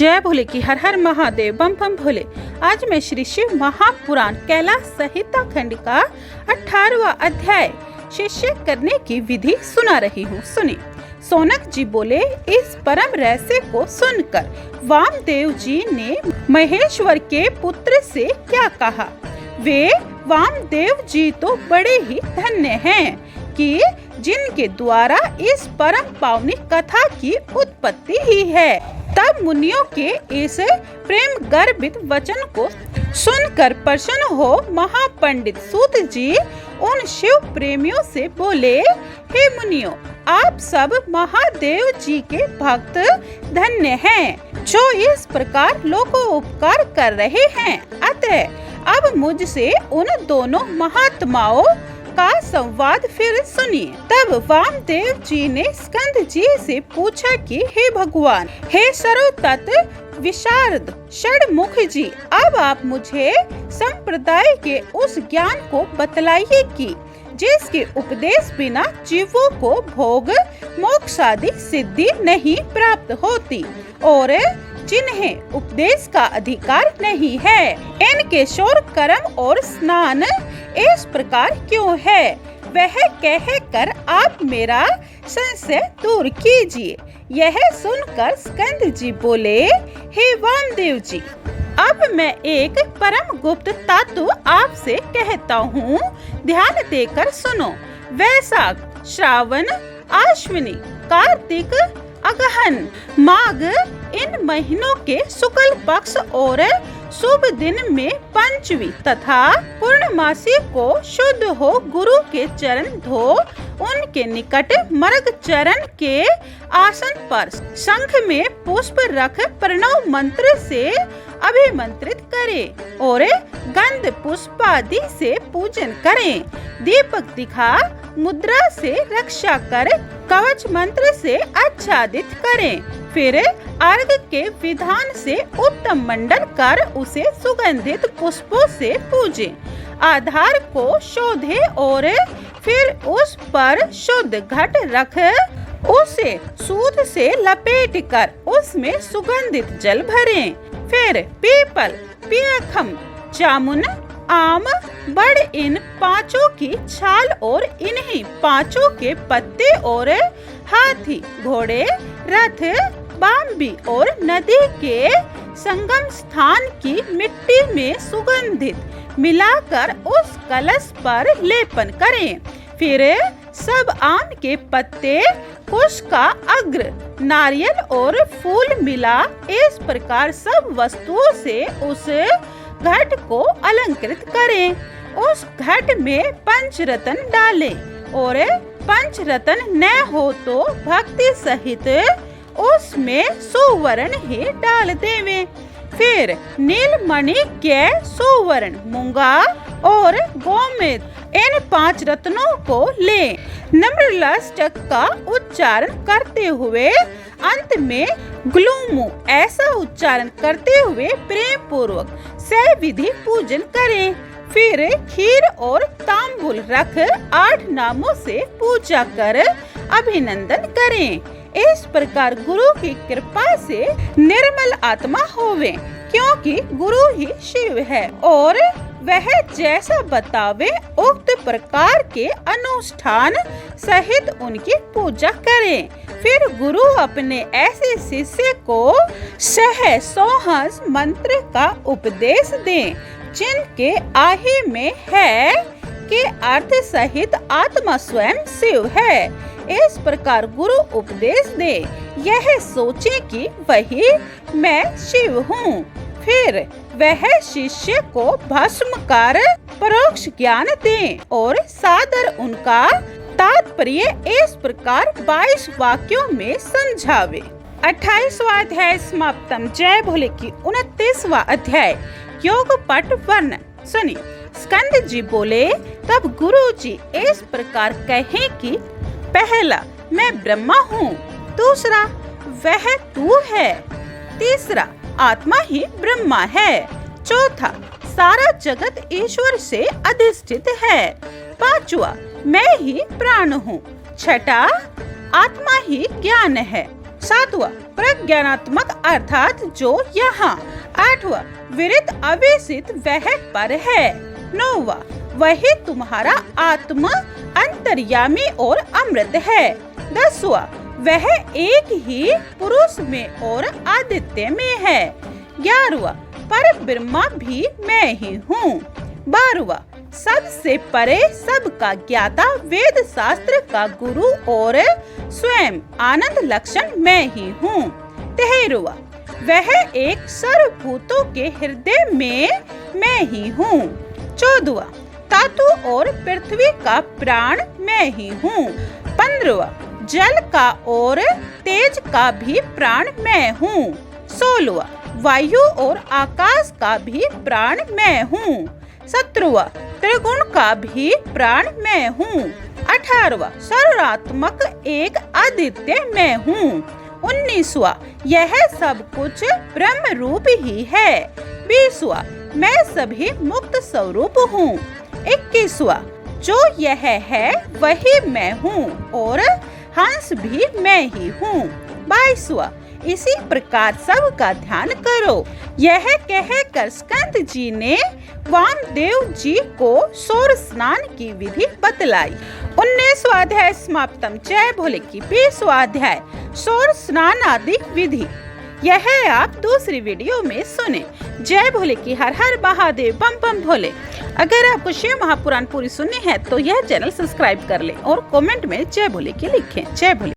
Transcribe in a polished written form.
जय भोले की हर हर महादेव बम बम भोले। आज मैं श्री शिव महापुराण कैलाश संहिता खंड का 18वां अध्याय शिष्य करने की विधि सुना रही हूँ। सुनिए। सोनक जी बोले, इस परम रहस्य को सुनकर वामदेव जी ने महेश्वर के पुत्र से क्या कहा। वे वामदेव जी तो बड़े ही धन्य हैं कि जिनके द्वारा इस परम पावनी कथा की उत्पत्ति ही है। तब मुनियों के इस प्रेम गर्भित वचन को सुनकर प्रसन्न हो महापंडित सूत जी उन शिव प्रेमियों से बोले, हे मुनियों, आप सब महादेव जी के भक्त धन्य हैं जो इस प्रकार लोगों उपकार कर रहे हैं। अतः अब मुझसे उन दोनों महात्माओं का संवाद फिर सुनिए। तब वामदेव जी ने स्कंद जी से पूछा कि हे भगवान, हे सर्वतत्व विशारद षडमुख जी, अब आप मुझे संप्रदाय के उस ज्ञान को बतलाइए कि जिसके उपदेश बिना जीवों को भोग मोक्ष आदि सिद्धि नहीं प्राप्त होती और जिन्हें उपदेश का अधिकार नहीं है। इनके शौर कर्म और स्नान इस प्रकार क्यों है, वह कह कर आप मेरा संशय दूर कीजिए। यह सुनकर स्कंद जी बोले, हे वामदेव जी, अब मैं एक परम गुप्त तत्व आपसे कहता हूँ, ध्यान देकर सुनो। वैशाख, श्रावण, अश्विनी, कार्तिक, अगहन, माघ इन महीनों के शुक्ल पक्ष और शुभ दिन में पंचमी तथा पूर्णमासी को शुद्ध हो गुरु के चरण धो उनके निकट मर्ग चरण के आसन पर शंख में पुष्प रख प्रणव मंत्र से अभिमंत्रित करें और गंध पुष्प आदि से पूजन करें। दीपक दिखा मुद्रा से रक्षा कर कवच मंत्र से आच्छादित करें। फिर अर्घ के विधान से उत्तम मंडल कर उसे सुगंधित पुष्पों से पूजें। आधार को शोधे और फिर उस पर शुद्ध घट रख उसे सूत से लपेट कर उसमें सुगंधित जल भरें। फिर पीपल, पीखम, जामुन, आम, बड़ इन पांचों की छाल और इन्हीं पांचों के पत्ते और हाथी, घोड़े, रथ, बाम्बी और नदी के संगम स्थान की मिट्टी में सुगंधित मिलाकर उस कलश पर लेपन करें। फिर सब आम के पत्ते, कुश का अग्र, नारियल और फूल मिला इस प्रकार सब वस्तुओं से उस घट को अलंकृत करें। उस घट में पंचरत्न डालें और पंचरत्न न हो तो भक्ति सहित उसमें सुवर्ण ही डाल देवें। फिर नीलमणि के सुवर्ण, मूंगा और गोमेद इन 5 रत्नों को लें। नम्रलष्टक का उच्चारण करते हुए अंत में ग्लूमु ऐसा उच्चारण करते हुए प्रेम पूर्वक सविधि पूजन करें। फिर खीर और तांबुल रख 8 नामों से पूजा कर अभिनंदन करें। इस प्रकार गुरु की कृपा से निर्मल आत्मा होवे, क्योंकि गुरु ही शिव है और वह जैसा बतावे उक्त प्रकार के अनुष्ठान सहित उनकी पूजा करें। फिर गुरु अपने ऐसे शिष्य को सहसोहस मंत्र का उपदेश दें, जिनके आही में है के अर्थ सहित आत्मा स्वयं शिव है। इस प्रकार गुरु उपदेश दे, यह सोचे कि वही मैं शिव हूँ। फिर वह शिष्य को भस्म कर परोक्ष ज्ञान दे और सादर उनका तात्पर्य इस प्रकार 22 वाक्यों में समझावे। 28वां अध्याय समाप्तम। जय भोले की 29वां अध्याय योग पट वर्ण। सुनिए। स्कंद जी बोले, तब गुरु जी इस प्रकार कहे कि पहला, मैं ब्रह्मा हूँ। दूसरा, वह तू है। तीसरा, आत्मा ही ब्रह्मा है। चौथा, सारा जगत ईश्वर से अधिष्ठित है। पांचवा, मैं ही प्राण हूँ। छठा, आत्मा ही ज्ञान है। सातवां प्रज्ञानात्मक अर्थात जो यहाँ। आठवां विरित अविसित वह पर है। नौवां वही तुम्हारा आत्मा अंतर्यामी और अमृत है। 10वां वह एक ही पुरुष में और आदित्य में है। 11वां पर ब्रह्मा भी मैं ही हूँ। 12वां सबसे परे सबका ज्ञाता वेद शास्त्र का गुरु और स्वयं आनंद लक्षण मैं ही हूँ। 13वां वह एक सर्वभूतों के हृदय में मैं ही हूँ। 14वां धातु और पृथ्वी का प्राण मैं ही हूँ। 15वां जल का और तेज का भी प्राण मैं हूँ। 16वां वायु और आकाश का भी प्राण मैं हूँ। 17वां त्रिगुण का भी प्राण मैं हूँ। 18वां सर्वात्मक एक आदित्य मैं हूँ। 19वां यह सब कुछ ब्रह्म रूप ही है। 20वां मैं सभी मुक्त स्वरूप हूँ। 21वां जो यह है वही मैं हूँ और हंस भी मैं ही हूँ। 22वां इसी प्रकार सब का ध्यान करो। यह कहकर स्कंद जी ने वामदेव जी को सौर स्नान की विधि बतलाई। 19वां अध्याय समाप्तम। जय भोले की 20वां अध्याय सौर स्नान आदि विधि यह आप दूसरी वीडियो में सुने। जय भोले की हर हर महादेव बम बम भोले। अगर आपको शिव महापुराण पूरी सुननी है तो यह चैनल सब्सक्राइब कर ले और कमेंट में जय भोले की लिखें। जय भोले।